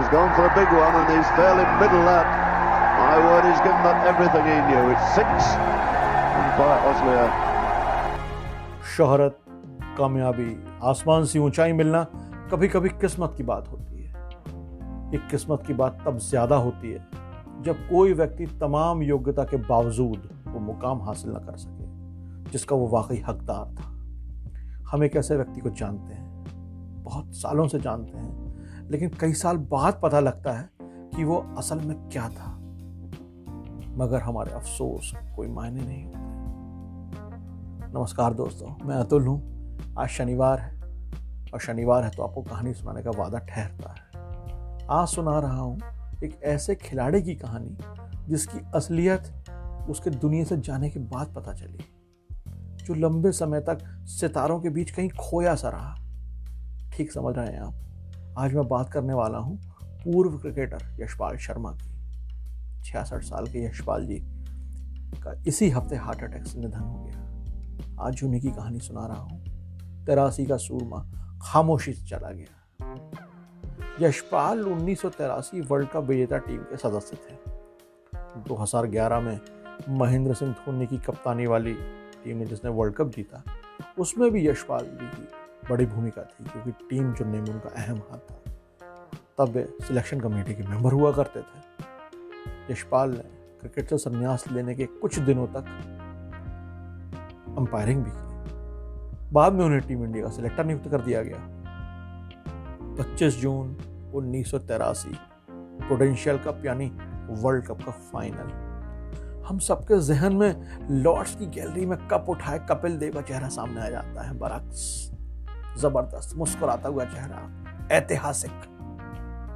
He's gone for a big one and he's fairly middle that. My word, he's given that everything he knew. It's 6 and by Oslier. शोहरत, कामयाबी, आसमान से ऊंचाई मिलना कभी कभी किस्मत की बात होती है। ये किस्मत की बात तब ज्यादा होती है जब कोई व्यक्ति तमाम योग्यता के बावजूद वो मुकाम हासिल न कर सके जिसका वो वाकई हकदार था। हम एक ऐसे व्यक्ति को जानते हैं, बहुत सालों से जानते हैं, लेकिन कई साल बाद पता लगता है कि वो असल में क्या था, मगर हमारे अफसोस कोई मायने नहीं होते। नमस्कार दोस्तों, मैं अतुल हूँ। आज शनिवार है और शनिवार है तो आपको कहानी सुनाने का वादा ठहरता है। आज सुना रहा हूँ एक ऐसे खिलाड़ी की कहानी जिसकी असलियत उसके दुनिया से जाने के बाद पता चली, जो लंबे समय तक सितारों के बीच कहीं खोया सा रहा। ठीक समझ रहे हैं आप। आज मैं बात करने वाला हूँ पूर्व क्रिकेटर यशपाल शर्मा की। 66 साल के यशपाल जी का इसी हफ्ते हार्ट अटैक से निधन हो गया। आज उन्हीं की कहानी सुना रहा हूँ। 83 का सूरमा खामोशी से चला गया। यशपाल 1983 वर्ल्ड कप विजेता टीम के सदस्य थे। 2011 में महेंद्र सिंह धोनी की कप्तानी वाली टीम ने जिसने वर्ल्ड कप जीता, उसमें भी यशपाल जी की बड़ी भूमिका थी, क्योंकि टीम चुनने में उनका अहम हाथ था। तब वे सिलेक्शन कमेटी के मेंबर हुआ करते थे। यशपाल ने क्रिकेट से संन्यास लेने के कुछ दिनों तक अंपायरिंग भी की। बाद में उन्हें टीम इंडिया का सिलेक्टर नियुक्त कर दिया गया। 25 जून 1983 प्रूडेंशियल कप यानी वर्ल्ड कप का फाइनल। हम सबके जहन में लॉर्ड्स की गैलरी में कप उठाए कपिल देव का चेहरा सामने आ जाता है। बरक्स, जबरदस्त मुस्कुराता हुआ चेहरा, ऐतिहासिक।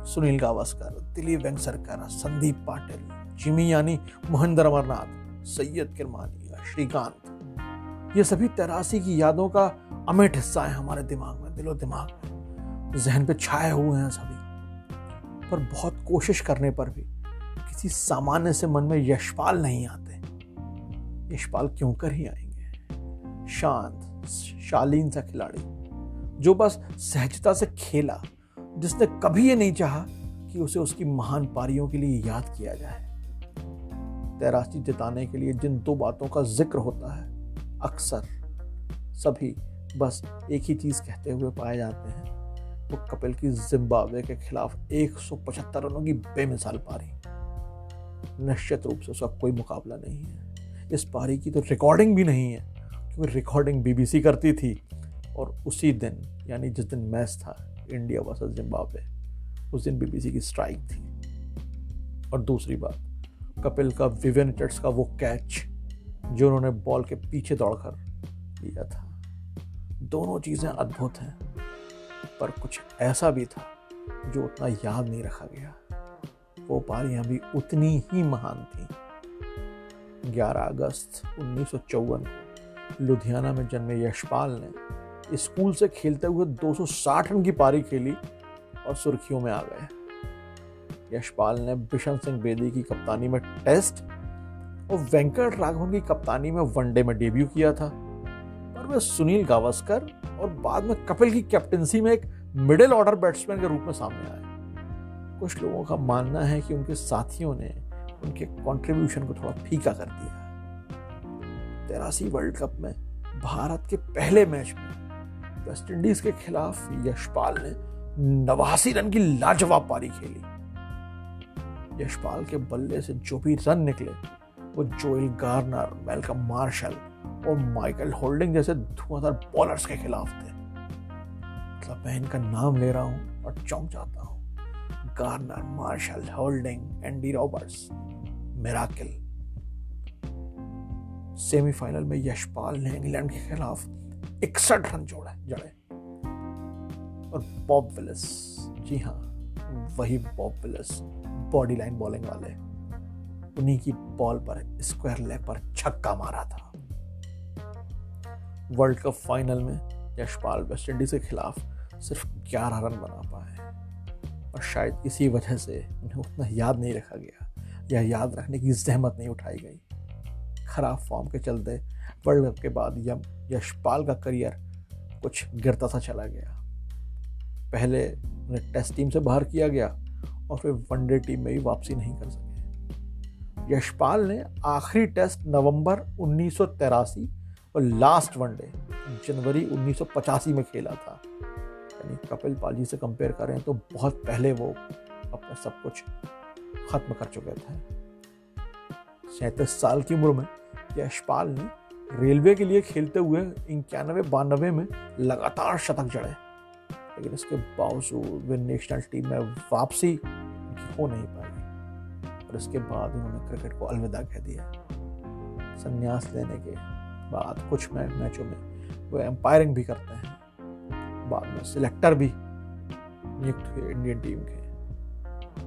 सुनील गावस्कर, दिलीप वेंगसरकर, संदीप पाटिल, जिमी यानी महेंद्र अमरनाथ, सैयद किरमानी, श्रीकांत, ये सभी 83 की यादों का अमिट हिस्सा है हमारे दिमाग में, दिलो दिमाग में, जहन पे छाए हुए हैं सभी। पर बहुत कोशिश करने पर भी किसी सामान्य से मन में यशपाल नहीं आते। यशपाल क्यों कर ही आएंगे? शांत, शालीन सा खिलाड़ी जो बस सहजता से खेला, जिसने कभी ये नहीं चाहा कि उसे उसकी महान पारियों के लिए याद किया जाए। 83 जिताने के लिए जिन दो बातों का जिक्र होता है, अक्सर सभी बस एक ही चीज कहते हुए पाए जाते हैं, वो कपिल की जिम्बाब्वे के खिलाफ 175 रनों की बेमिसाल पारी। निश्चित रूप से उसका कोई मुकाबला नहीं है। इस पारी की तो रिकॉर्डिंग भी नहीं है, क्योंकि रिकॉर्डिंग बीबीसी करती थी। और उसी दिन, यानी जिस दिन मैच था इंडिया वर्सेस जिम्बाब्वे, उस दिन बीबीसी की स्ट्राइक थी। और दूसरी बात, कपिल का विवियन रिचर्ड्स का वो कैच जो उन्होंने बॉल के पीछे दौड़कर लिया था, दोनों चीजें अद्भुत हैं। पर कुछ ऐसा भी था जो उतना याद नहीं रखा गया। वो पारियां भी उतनी ही महान थी। 11 अगस्त 1954 को लुधियाना में जन्मे यशपाल ने स्कूल से खेलते हुए 260 रन की पारी खेली और सुर्खियों में आ गए। यशपाल ने बिशन सिंह बेदी की कप्तानी में टेस्ट और वेंकट राघवन की कप्तानी में वनडे में डेब्यू किया था। पर वे सुनील गावस्कर और बाद में कपिल की कैप्टनसी में एक मिडिल ऑर्डर बैट्समैन के रूप में सामने आए। कुछ लोगों का मानना है कि उनके साथियों ने उनके कंट्रीब्यूशन को थोड़ा फीका कर दिया। 83 वर्ल्ड कप में भारत के पहले मैच में वेस्ट इंडीज के खिलाफ यशपाल ने 89 रन की लाजवाब पारी खेली। यशपाल के बल्ले से जो भी रन निकले वो जोएल गार्नर, मैल्कम मार्शल और माइकल होल्डिंग जैसे धुआंधार बॉलर्स के खिलाफ थे। मतलब मैं इनका नाम ले रहा हूं और चौंक जाता हूं। Garner, Marshall, Holding, Andy Roberts, miracle. Semifinal में यशपाल ने इंग्लैंड के खिलाफ 61 रन जड़े। और बॉब विलिस, जी हाँ, वही Bob Willis, body line bowling वाले, उन्हीं की बॉल पर स्क्वायर लेग पर छक्का मारा था। वर्ल्ड कप फाइनल में यशपाल वेस्टइंडीज के खिलाफ सिर्फ 11 रन बना पाए और शायद इसी वजह से उन्हें उतना याद नहीं रखा गया या याद रखने की जहमत नहीं उठाई गई। खराब फॉर्म के चलते वर्ल्ड कप के बाद यशपाल का करियर कुछ गिरता सा चला गया। पहले उन्हें टेस्ट टीम से बाहर किया गया और फिर वनडे टीम में भी वापसी नहीं कर सके। यशपाल ने आखिरी टेस्ट नवंबर 1983 और लास्ट वनडे जनवरी 1985 में खेला था। यानी कपिल पाल जी से कंपेयर करें तो बहुत पहले वो अपना सब कुछ खत्म कर चुके थे। 37 साल की उम्र में यशपाल ने रेलवे के लिए खेलते हुए 91-92 में लगातार शतक जड़े, लेकिन इसके बावजूद वे नेशनल टीम में वापसी हो नहीं पाई और इसके बाद उन्होंने क्रिकेट को अलविदा कह दिया। संन्यास लेने के बाद कुछ मैचों में वो एम्पायरिंग भी करते हैं, बाद में सिलेक्टर भी नियुक्त हुए इंडियन टीम के।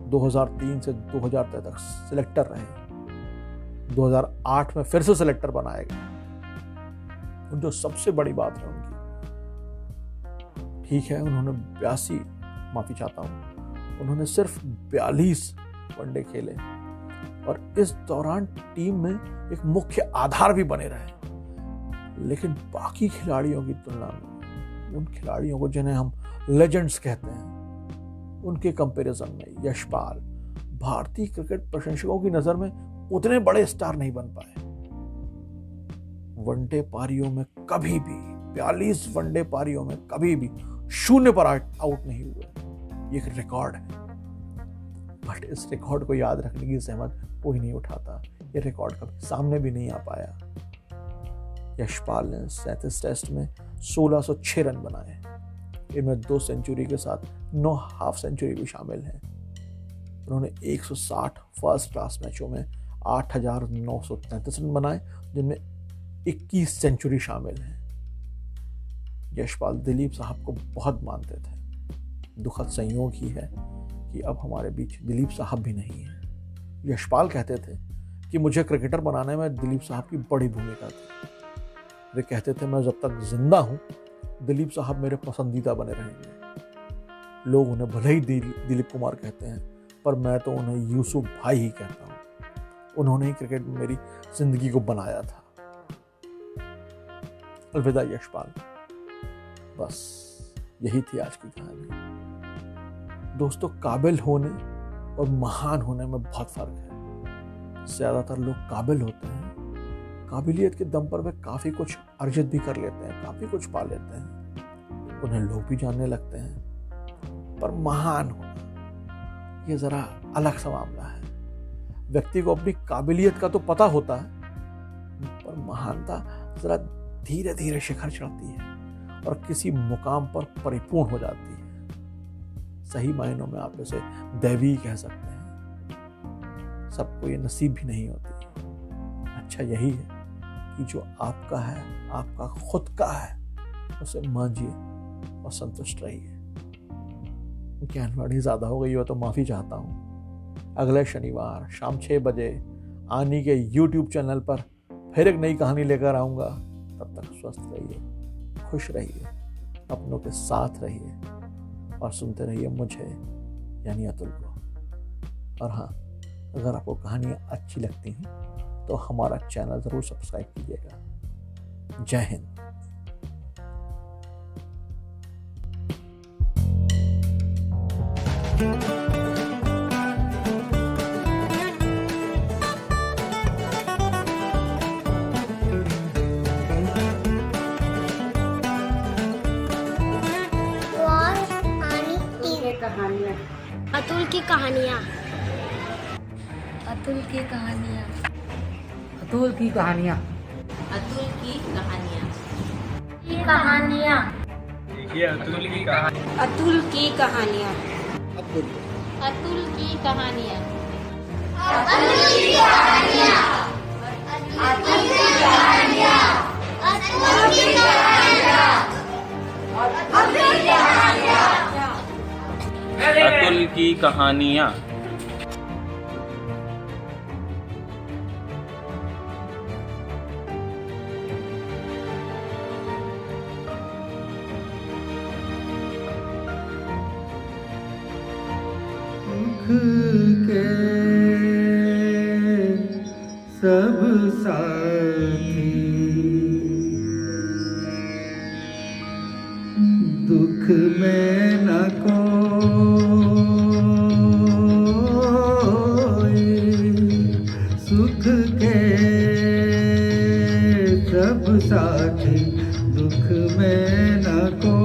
2003 से 2003 तक सिलेक्टर रहे। 2008 में फिर से सिलेक्टर बनाए गए। जो सबसे बड़ी बात है उनकी, ठीक है उन्होंने 82, माफी चाहता हूं, उन्होंने सिर्फ 42 वनडे खेले और इस दौरान टीम में एक मुख्य आधार भी बने रहे। लेकिन बाकी खिलाड़ियों की तुलना में, उन खिलाड़ियों को जिन्हें हम लेजेंड्स कहते हैं, उनके कंपैरिजन में यशपाल भारतीय क्रिकेट प्रशंसकों की नजर में उतने बड़े स्टार नहीं बन पाए। वनडे पारियों में कभी भी 42 वनडे पारियों में कभी भी 0 पर आउट नहीं हुए। ये एक रिकॉर्ड है, बट इस रिकॉर्ड को याद रखने की जहमत कोई नहीं उठाता। ये रिकॉर्ड कभी सामने भी नहीं आ पाया। यशपाल ने 37 टेस्ट में 1606 रन बनाए, इनमें 2 सेंचुरी के साथ 9 हाफ सेंचुरी भी शामिल हैं। उन्होंने 160 फर्स्ट क्लास मैचों में 8,933 रन बनाए, जिनमें 21 सेंचुरी शामिल हैं। यशपाल दिलीप साहब को बहुत मानते थे। दुखद संयोग ही है कि अब हमारे बीच दिलीप साहब भी नहीं है। यशपाल कहते थे कि मुझे क्रिकेटर बनाने में दिलीप साहब की बड़ी भूमिका थी। वे कहते थे मैं जब तक जिंदा हूं दिलीप साहब मेरे पसंदीदा बने रहेंगे। लोग उन्हें भले ही दिलीप कुमार कहते हैं, पर मैं तो उन्हें यूसुफ भाई ही कहता हूं। उन्होंने ही क्रिकेट में मेरी जिंदगी को बनाया था। अलविदा यशपाल। बस यही थी आज की कहानी। दोस्तों, काबिल होने और महान होने में बहुत फर्क है। ज्यादातर लोग काबिल होते हैं, काबिलियत के दम पर वे काफी कुछ अर्जित भी कर लेते हैं, काफी कुछ पा लेते हैं, उन्हें लोग भी जानने लगते हैं। पर महान होना ये जरा अलग सा मामला है। व्यक्ति को अपनी काबिलियत का तो पता होता है, पर महानता जरा धीरे धीरे शिखर चढ़ती है और किसी मुकाम पर परिपूर्ण हो जाती है। सही मायनों में आप इसे दैवी कह सकते हैं। सबको ये नसीब भी नहीं होती। अच्छा यही है कि जो आपका है, आपका खुद का है, उसे मांझिए और संतुष्ट रहिए। ज्ञानवाणी ज्यादा हो गई हो तो माफी चाहता हूँ। अगले शनिवार शाम 6 बजे आनी के YouTube चैनल पर फिर एक नई कहानी लेकर आऊंगा। तब तक स्वस्थ रहिए, खुश रहिए, अपनों के साथ रहिए और सुनते रहिए मुझे यानी अतुल को। और हाँ, अगर आपको कहानियाँ अच्छी लगती हैं तो हमारा चैनल ज़रूर सब्सक्राइब कीजिएगा। जय हिंद। अतुल की कहानियाँ। अतुल की कहानियाँ। अतुल की कहानियाँ। अतुल की कहानियाँ। कहानियाँ। ये अतुल की कहानी। अतुल की कहानियाँ। अतुल की कहानियाँ। अतुल की कहानियाँ। के सब साथी दुख में न को में न कोई